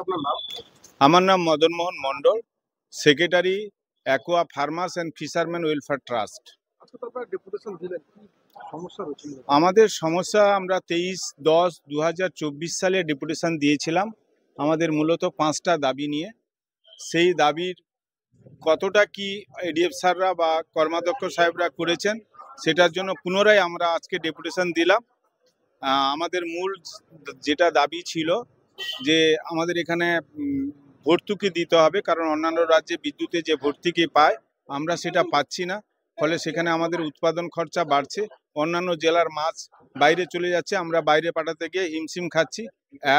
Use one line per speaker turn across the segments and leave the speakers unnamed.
আপনার নাম?
আমার নাম Madan Mohan Mondal, secretary aqua farmers and fisherman welfare trust.
আজকে তো আপনারা ডেপুটেশন দিলেন, কি সমস্যা হয়েছিল?
আমাদের সমস্যা, আমরা 23/10/2024 সালে ডেপুটেশন দিয়েছিলাম আমাদের মূলত 5টা দাবি নিয়ে। সেই দাবির কতটা কি এডিএফ স্যাররা বা কর্মাধ্যক্ষ সাহেবরা করেছেন সেটার জন্য পুনরায় আমরা আজকে ডেপুটেশন দিলাম। আমাদের মূল যেটা দাবি ছিল যে আমাদের এখানে ভর্তুকি দিতে হবে, কারণ অন্যান্য রাজ্যে বিদ্যুতে যে ভর্তুকি পায় আমরা সেটা পাচ্ছি না, ফলে সেখানে আমাদের উৎপাদন খরচা বাড়ছে। অন্যান্য জেলার মাছ বাইরে চলে যাচ্ছে, আমরা বাইরে পাঠাতে গিয়ে হিমশিম খাচ্ছি।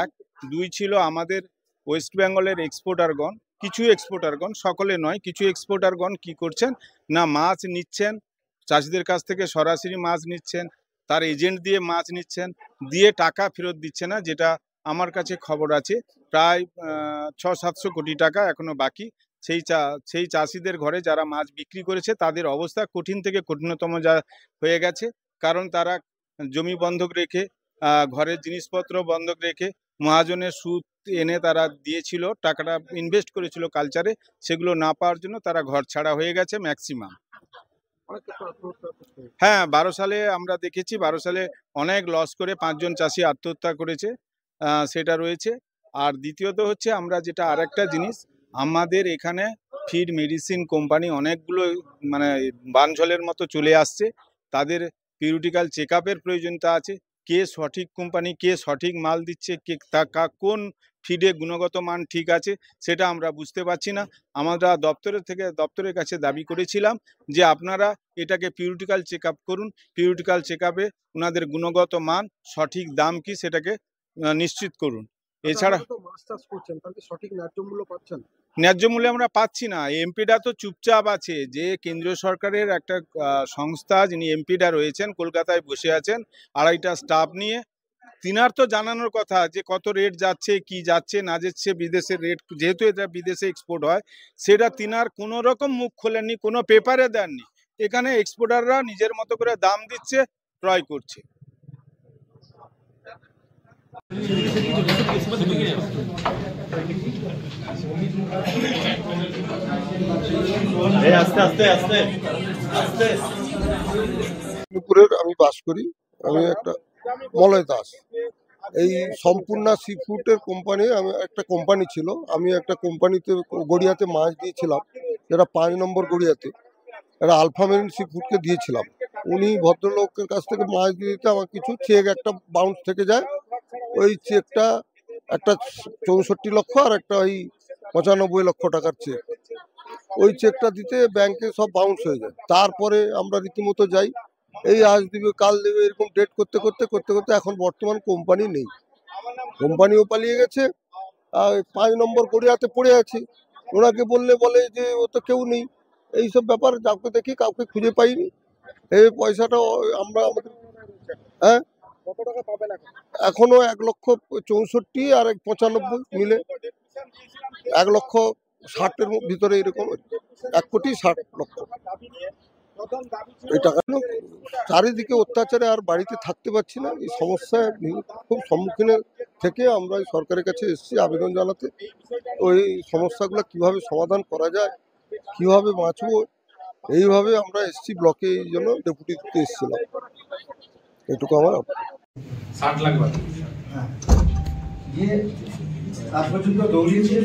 1, 2 ছিল আমাদের ওয়েস্ট বেঙ্গলের এক্সপোর্টারগণ, কিছু এক্সপোর্টারগণ, সকলে নয়, কিছু এক্সপোর্টারগণ কি করছেন না, মাছ নিচ্ছেন চাষিদের কাছ থেকে, সরাসরি মাছ নিচ্ছেন, তার এজেন্ট দিয়ে মাছ নিচ্ছেন, দিয়ে টাকা ফেরত দিচ্ছে না। যেটা আমার কাছে খবর আছে, প্রায় 600-700 কোটি টাকা এখনো বাকি। সেই চাষিদের ঘরে যারা মাছ বিক্রি করেছে তাদের অবস্থা কঠিন থেকে কঠিনতম যা হয়ে গেছে, কারণ তারা জমি বন্ধক রেখে, ঘরের জিনিসপত্র বন্ধক রেখে, মহাজনের সুদ এনে তারা দিয়েছিল, টাকাটা ইনভেস্ট করেছিল কালচারে, সেগুলো না পাওয়ার জন্য তারা ঘর ছাড়া হয়ে গেছে ম্যাক্সিমাম। হ্যাঁ, 12 সালে আমরা দেখেছি, 12 সালে অনেক লস করে 5 জন চাষি আত্মহত্যা করেছে, সেটা রয়েছে। আর দ্বিতীয়ত হচ্ছে, আমরা যেটা আরেকটা জিনিস, আমাদের এখানে ফিড মেডিসিন কোম্পানি অনেকগুলো মানে বানঝলের মতো চলে আসছে, তাদের পিরিয়ডিক্যাল চেক আপের প্রয়োজনীয়তা আছে। কে সঠিক কোম্পানি, কে সঠিক মাল দিচ্ছে, কে কোন ফিডে গুণগত মান ঠিক আছে সেটা আমরা বুঝতে পারছি না। আমরা দপ্তরের কাছে দাবি করেছিলাম যে আপনারা এটাকে পিরিয়ডিক্যাল চেক আপ করুন, পিরিয়ডিক্যাল চেক আপে ওনাদের গুণগত মান, সঠিক দাম কি সেটাকে নিশ্চিত করুন। এছাড়া
মাছ চাষ করছেন, তাহলে সঠিক ন্যায্য মূল্য পাচ্ছেন?
ন্যায্য মূল্য আমরা পাচ্ছি না। এমপিরা তো চুপচাপ আছে, যে কেন্দ্রীয় সরকারের একটা সংস্থা, যিনি এমপিরা রয়েছেন কলকাতায় বসে আছেন 2.5টা স্টাফ নিয়ে, তিনার তো জানানোর কথা যে কত রেট যাচ্ছে, কি যাচ্ছে না যাচ্ছে, বিদেশের রেট, যেহেতু এটা বিদেশে এক্সপোর্ট হয়, সেটা তিনার কোনো রকম মুখ খোলেননি, কোনো পেপারে দেননি। এখানে এক্সপোর্টাররা নিজের মতো করে দাম দিচ্ছে, ক্রয় করছে।
মেদিনীপুরের আমি বাস করি। আমি একটা মলয় দাস। এই সম্পূর্ণা সি ফুডের কোম্পানি, আমি একটা কোম্পানি ছিল, আমি একটা কোম্পানিতে গড়িয়াতে মাছ দিয়েছিলাম, যেটা 5 নম্বর গড়িয়াতে, একটা আলফামেরিন সি ফুডকে দিয়েছিলাম। উনি ভদ্রলোকের কাছ থেকে মাছ দিয়ে দিতে আমার কিছু চেক একটা বাউন্স থেকে যায়। ওই চেকটা একটা 64 লক্ষ আর একটা ওই 95 লক্ষ টাকার চেক। ওই চেকটা দিতে ব্যাংকে সব বাউন্স হয়ে যায়। তারপরে আমরা রীতিমতো যাই, এই আজ দিবে কাল দেবে এরকম ডেট করতে করতে করতে করতে এখন বর্তমান কোম্পানি নেই, কোম্পানিও পালিয়ে গেছে। আর 5 নম্বর গড়িয়াতে পড়ে আছে। ওনাকে বললে বলে যে ও তো কেউ নেই। এইসব ব্যাপার, কাউকে দেখি কাউকে খুঁজে পাইনি। এই পয়সাটা আমরা আমাদের, হ্যাঁ,
কত টাকা পাবেন এখন?
এখনো 1,64,000 আর 95 মিলে 1,60,000 ভিতরে এরকম, 1,60,00,000। এই টাকা চারিদিকে অত্যাচারে আর বাড়িতে থাকতে পারছি না। এই সমস্যায় খুব সম্মুখীনের থেকে আমরা সরকারের কাছে এসেছি আবেদন জানাতে। ওই সমস্যাগুলো কিভাবে সমাধান করা যায়, কিভাবে বাঁচবো, এইভাবে আমরা এসেছি ব্লকে, এই জন্য ডেপুটি দিতে এসেছিলাম। এটুকু আমার।
60 লাখ বাদ দিয়ে আজ পর্যন্ত দৌড়িয়েছে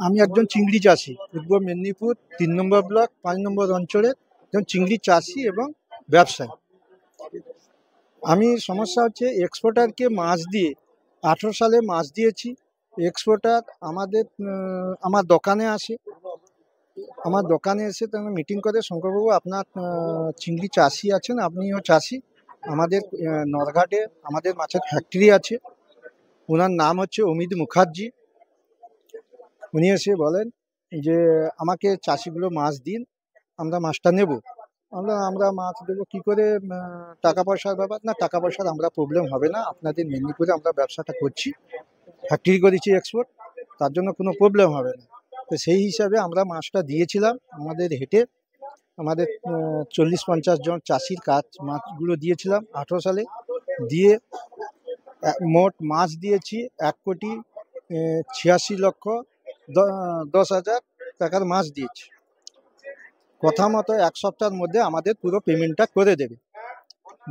আমি একজন চিংড়ি চাষি, পূর্ব মেদিনীপুর 3 নম্বর ব্লক 5 নম্বর অঞ্চলের একজন চিংড়ি চাষি এবং ব্যবসায়ী। আমি সমস্যা হচ্ছে, এক্সপোর্টারকে মাছ দিয়ে 18 সালে মাছ দিয়েছি। এক্সপোর্টার আমার দোকানে আসে, এসে তারা মিটিং করে, শঙ্করবাবু আপনার চিংড়ি চাষি আছেন, আপনিও চাষি, আমাদের নরঘাটে আমাদের মাছের ফ্যাক্টরি আছে, ওনার নাম হচ্ছে অমিত মুখার্জি। উনি এসে বলেন যে আমাকে চাষিগুলো মাছ দিন, আমরা মাছটা নেব। আমরা মাছ দেবো কি করে, টাকা পয়সার ব্যাপার না, টাকা পয়সার আমরা প্রবলেম হবে না, আপনাদের মেদিনীপুরে আমরা ব্যবসাটা করছি, ফ্যাক্টরি করেছি এক্সপোর্ট, তার জন্য কোনো প্রবলেম হবে না। তো সেই হিসাবে আমরা মাছটা দিয়েছিলাম আমাদের হেঁটে, আমাদের 40-50 জন চাষির কাজ মাছগুলো দিয়েছিলাম 18 সালে, দিয়ে মোট মাছ দিয়েছি 1,86,10,000 টাকার মাছ দিয়েছি। কথা মতো 1 সপ্তাহের মধ্যে আমাদের পুরো পেমেন্টটা করে দেবে।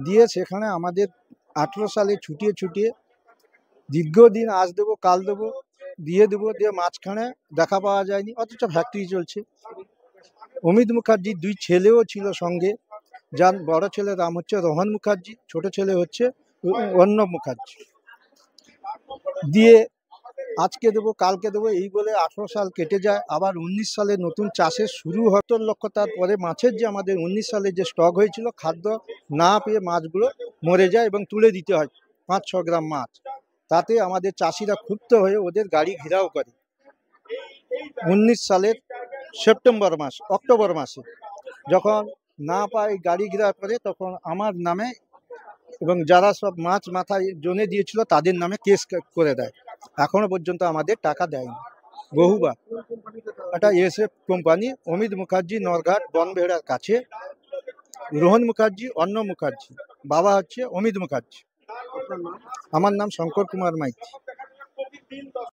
দিয়ে সেখানে আমাদের 18 সালে ছুটিয়ে ছুটিয়ে দীর্ঘদিন আজ দেবো কাল দেবো দিয়ে দেবো, দিয়ে মাঝখানে দেখা পাওয়া যায়নি, অথচ ফ্যাক্টরি চলছে। অমিত মুখার্জির 2 ছেলেও ছিল সঙ্গে, যার বড় ছেলের নাম হচ্ছে রোহন মুখার্জি, ছোট ছেলে হচ্ছে অর্ণব মুখার্জি। দিয়ে আজকে দেবো কালকে দেবো এই বলে 18 সাল কেটে যায়, আবার 19 সালে নতুন চাষের শুরু 70 লক্ষ, তারপরে মাছের যে আমাদের 19 সালে যে স্টক হয়েছিল খাদ্য না পেয়ে মাছগুলো মরে যায় এবং তুলে দিতে হয় 5-6 গ্রাম মাছ। তাতে আমাদের চাষিরা ক্ষুব্ধ হয়ে ওদের গাড়ি ঘেরাও করে 19 সালের অক্টোবর মাসে। যখন না পায় গাড়ি ঘেরাও করে, তখন আমার নামে এবং যারা সব মাছ মাথায় জনে দিয়েছিল তাদের নামে কেস করে দেয়। এখনো পর্যন্ত আমাদের টাকা দেয়নি বহুবার। এটা এসএফ কোম্পানি, অমিত মুখার্জি, নরঘাট বনবেড়ার কাছে। রোহন মুখার্জি, অর্ণব মুখার্জি, বাবা হচ্ছে অমিত মুখার্জি। আমার নাম শঙ্কর কুমার মাইতি।